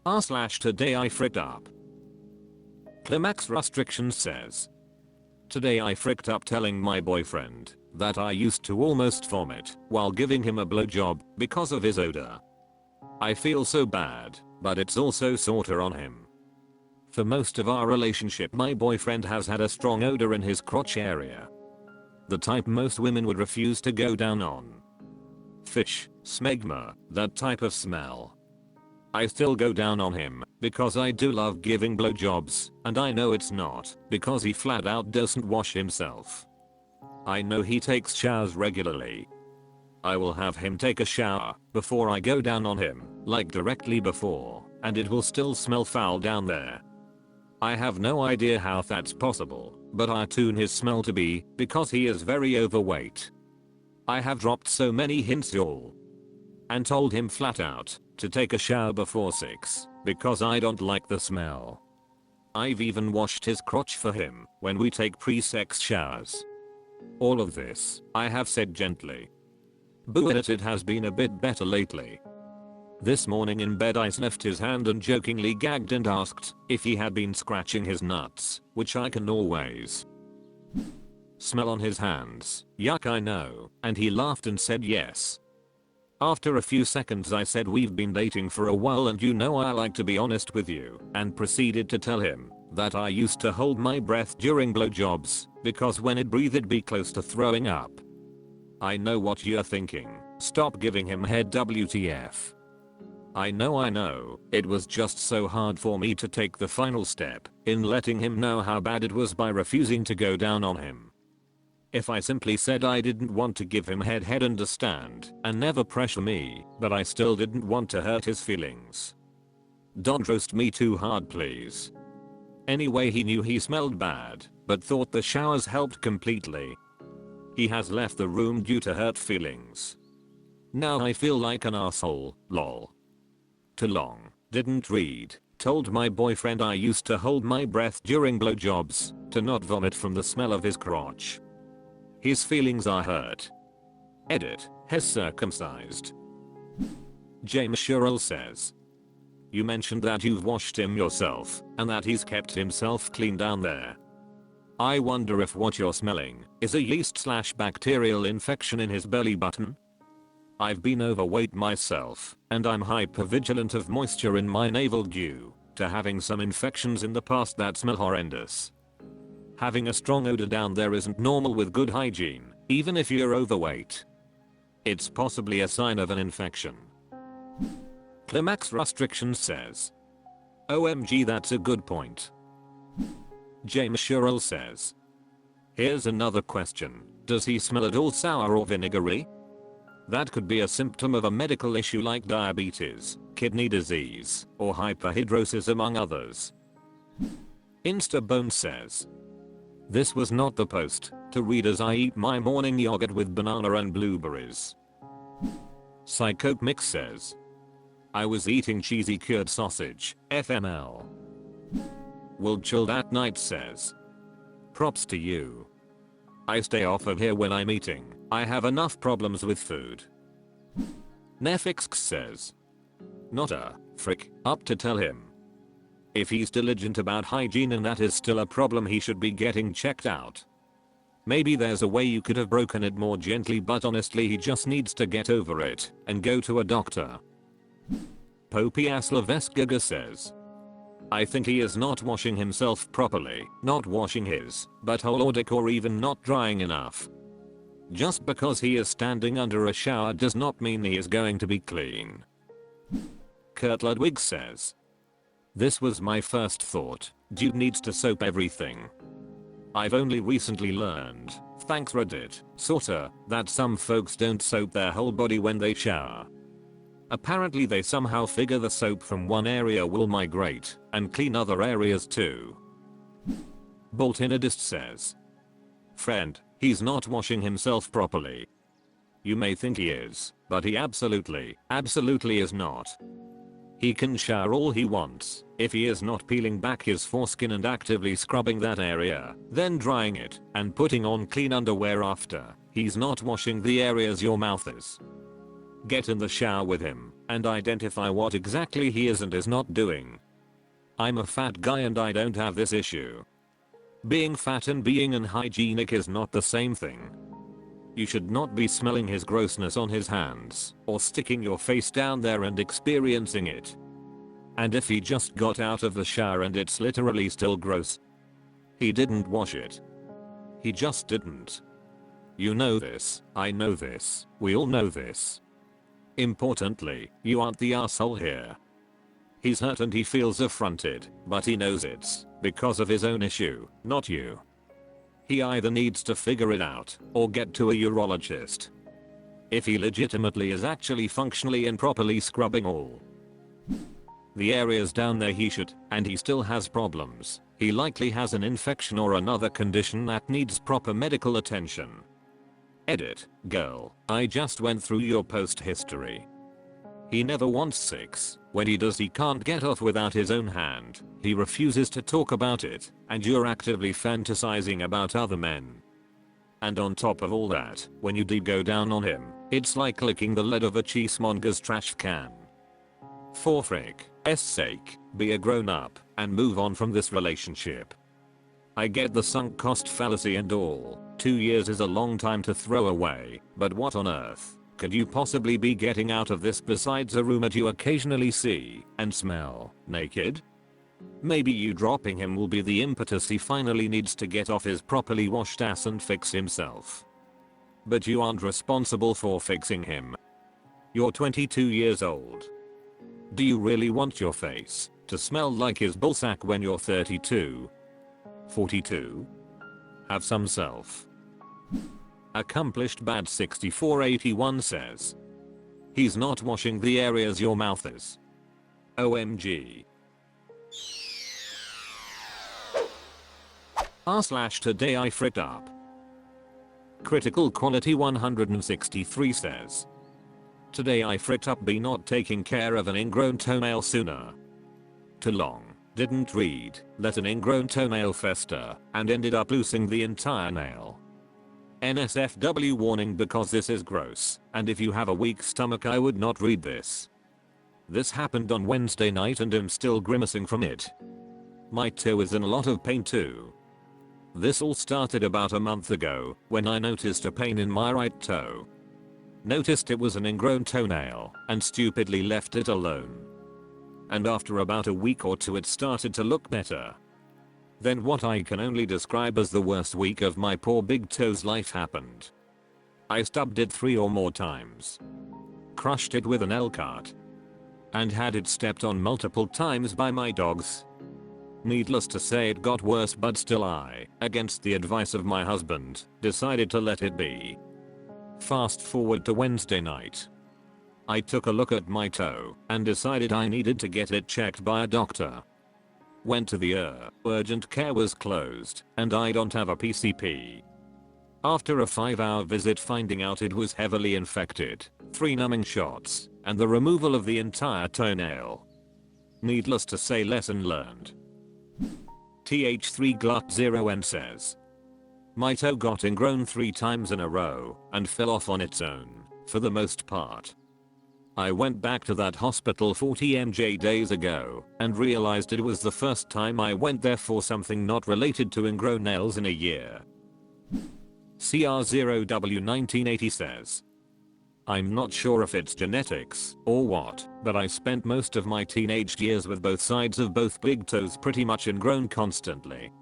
r/today I fricked up. Climax Restrictions says, today I fricked up telling my boyfriend that I used to almost vomit while giving him a blowjob because of his odor. I feel so bad, but it's also sorta on him. For most of our relationship my boyfriend has had a strong odor in his crotch area. The type most women would refuse to go down on. Fish, smegma, that type of smell. I still go down on him because I do love giving blowjobs, and I know it's not because he flat out doesn't wash himself. I know he takes showers regularly. I will have him take a shower before I go down on him, like directly before, and it will still smell foul down there. I have no idea how that's possible, but I tune his smell to be because he is very overweight. I have dropped so many hints y'all. And told him flat out to take a shower before 6 because I don't like the smell. I've even washed his crotch for him when we take pre-sex showers. All of this I have said gently. But it has been a bit better lately. This morning in bed I sniffed his hand and jokingly gagged and asked if he had been scratching his nuts, which I can always smell on his hands. Yuck, I know, and he laughed and said yes. After a few seconds I said we've been dating for a while and you know I like to be honest with you, and proceeded to tell him that I used to hold my breath during blowjobs because when it breathed it'd be close to throwing up. I know what you're thinking, stop giving him head WTF. I know, it was just so hard for me to take the final step in letting him know how bad it was by refusing to go down on him. If I simply said I didn't want to give him head understand and never pressure me, but I still didn't want to hurt his feelings. Don't roast me too hard please. Anyway, he knew he smelled bad, but thought the showers helped completely. He has left the room due to hurt feelings. Now I feel like an asshole, lol. Too long, didn't read, told my boyfriend I used to hold my breath during blowjobs to not vomit from the smell of his crotch. His feelings are hurt. Edit, has circumcised. James Sherrill says, you mentioned that you've washed him yourself and that he's kept himself clean down there. I wonder if what you're smelling is a yeast/bacterial infection in his belly button? I've been overweight myself, and I'm hypervigilant of moisture in my navel due to having some infections in the past that smell horrendous. Having a strong odor down there isn't normal with good hygiene, even if you're overweight. It's possibly a sign of an infection. Climax Restrictions says, OMG, that's a good point. James Sherrill says, here's another question, does he smell at all sour or vinegary? That could be a symptom of a medical issue like diabetes, kidney disease, or hyperhidrosis among others. Instabone says, this was not the post to read as I eat my morning yogurt with banana and blueberries. Psychote Mix says, I was eating cheesy cured sausage, FML. Will Chilled at Night says, props to you. I stay off of here when I'm eating, I have enough problems with food. Nefix says, not a frick up to tell him. If he's diligent about hygiene and that is still a problem, he should be getting checked out. Maybe there's a way you could have broken it more gently, but honestly he just needs to get over it and go to a doctor. Popias Lavesgaga says, I think he is not washing himself properly, not washing his butthole or dick, or even not drying enough. Just because he is standing under a shower does not mean he is going to be clean. Kurt Ludwig says, this was my first thought, dude needs to soap everything. I've only recently learned, thanks Reddit, sorta, that some folks don't soap their whole body when they shower. Apparently they somehow figure the soap from one area will migrate and clean other areas too. Boltinadist says, friend, he's not washing himself properly. You may think he is, but he absolutely is not. He can shower all he wants, if he is not peeling back his foreskin and actively scrubbing that area, then drying it and putting on clean underwear after, he's not washing the areas your mouth is. Get in the shower with him and identify what exactly he is and is not doing. I'm a fat guy and I don't have this issue. Being fat and being unhygienic is not the same thing. You should not be smelling his grossness on his hands or sticking your face down there and experiencing it. And if he just got out of the shower and it's literally still gross, he didn't wash it. He just didn't. You know this, I know this, we all know this. Importantly, you aren't the asshole here. He's hurt and he feels affronted, but he knows it's because of his own issue, not you. He either needs to figure it out or get to a urologist. If he legitimately is actually functionally and properly scrubbing all the areas down there he should, and he still has problems, he likely has an infection or another condition that needs proper medical attention. Edit, girl, I just went through your post history. He never wants sex. When he does he can't get off without his own hand. He refuses to talk about it, and you're actively fantasizing about other men. And on top of all that, when you do go down on him, it's like licking the lid of a cheesemonger's trash can. For frick's sake, be a grown up and move on from this relationship. I get the sunk cost fallacy and all. 2 years is a long time to throw away, but what on earth could you possibly be getting out of this besides a room that you occasionally see and smell naked? Maybe you dropping him will be the impetus he finally needs to get off his properly washed ass and fix himself. But you aren't responsible for fixing him. You're 22 years old. Do you really want your face to smell like his ballsack when you're 32? 42? Have some self. Accomplished bad 6481 says. He's not washing the areas your mouth is. OMG. r/today I fricked up. Critical quality 163 says. Today I fricked up by not taking care of an ingrown toenail sooner. Too long. Didn't read, let an ingrown toenail fester, and ended up losing the entire nail. NSFW warning because this is gross, and if you have a weak stomach I would not read this. This happened on Wednesday night and I'm still grimacing from it. My toe is in a lot of pain too. This all started about a month ago, when I noticed a pain in my right toe. Noticed it was an ingrown toenail, and stupidly left it alone. And after about a week or two it started to look better. Then what I can only describe as the worst week of my poor big toe's life happened. I stubbed it 3 or more times. Crushed it with an L cart. And had it stepped on multiple times by my dogs. Needless to say it got worse, but still I, against the advice of my husband, decided to let it be. Fast forward to Wednesday night. I took a look at my toe and decided I needed to get it checked by a doctor. Went to the urgent care was closed and I don't have a PCP. After a 5-hour visit finding out it was heavily infected, 3 numbing shots, and the removal of the entire toenail. Needless to say, lesson learned. TH3Glut0N says. My toe got ingrown 3 times in a row and fell off on its own, for the most part. I went back to that hospital 40 MJ days ago and realized it was the first time I went there for something not related to ingrown nails in a year. CR0W1980 says. I'm not sure if it's genetics or what, but I spent most of my teenage years with both sides of both big toes pretty much ingrown constantly.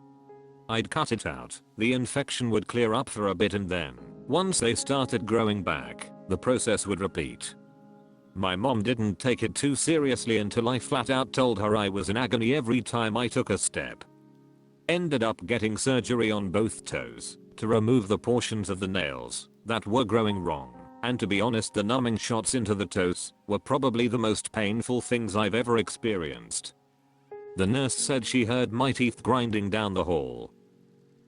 I'd cut it out, the infection would clear up for a bit, and then, once they started growing back, the process would repeat. My mom didn't take it too seriously until I flat out told her I was in agony every time I took a step. Ended up getting surgery on both toes to remove the portions of the nails that were growing wrong, and to be honest, the numbing shots into the toes were probably the most painful things I've ever experienced. The nurse said she heard my teeth grinding down the hall.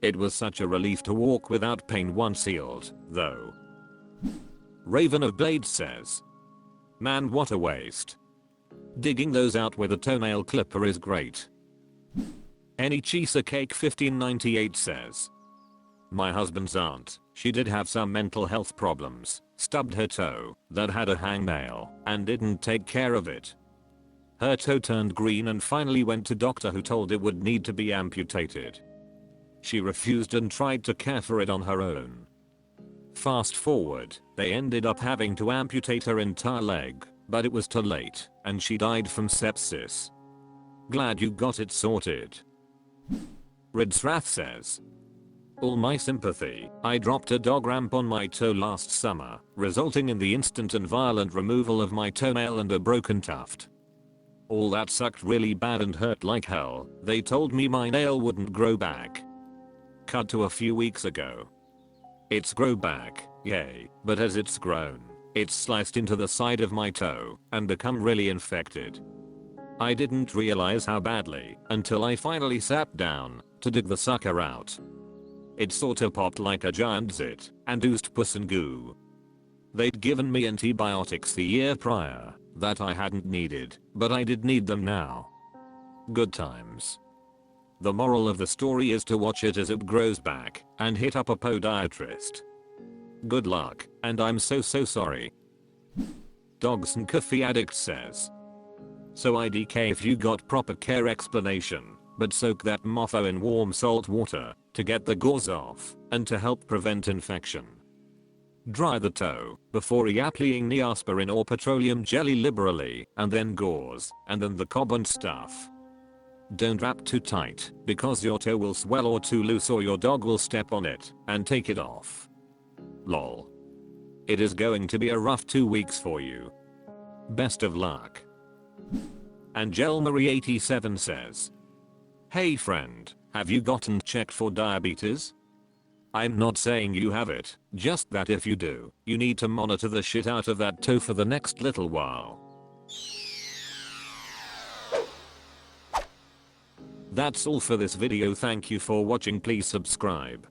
It was such a relief to walk without pain once healed, though. Raven of Blades says. Man, what a waste. Digging those out with a toenail clipper is great. Any Cheesecake 1598 says. My husband's aunt, she did have some mental health problems, stubbed her toe that had a hangnail and didn't take care of it. Her toe turned green and finally went to doctor who told it would need to be amputated. She refused and tried to care for it on her own. Fast forward, they ended up having to amputate her entire leg, but it was too late and she died from sepsis. Glad you got it sorted. Ridsrath says, all my sympathy. I dropped a dog ramp on my toe last summer, resulting in the instant and violent removal of my toenail and a broken tuft. All that sucked really bad and hurt like hell. They told me my nail wouldn't grow back. Cut to a few weeks ago. It's grow back, yay, but as it's grown, it's sliced into the side of my toe and become really infected. I didn't realize how badly until I finally sat down to dig the sucker out. It sorta popped like a giant zit and oozed pus and goo. They'd given me antibiotics the year prior that I hadn't needed, but I did need them now. Good times. The moral of the story is to watch it as it grows back and hit up a podiatrist. Good luck, and I'm so sorry. Dogs and Coffee Addict says, so IDK if you got proper care explanation, but soak that mofo in warm salt water to get the gauze off and to help prevent infection. Dry the toe before applying neosporin or petroleum jelly liberally, and then gauze, and then the cob and stuff. Don't wrap too tight because your toe will swell, or too loose or your dog will step on it and take it off. Lol. It is going to be a rough 2 weeks for you. Best of luck. Angel Marie 87 says, hey friend, have you gotten checked for diabetes? I'm not saying you have it, just that if you do, you need to monitor the shit out of that toe for the next little while. That's all for this video. Thank you for watching. Please subscribe.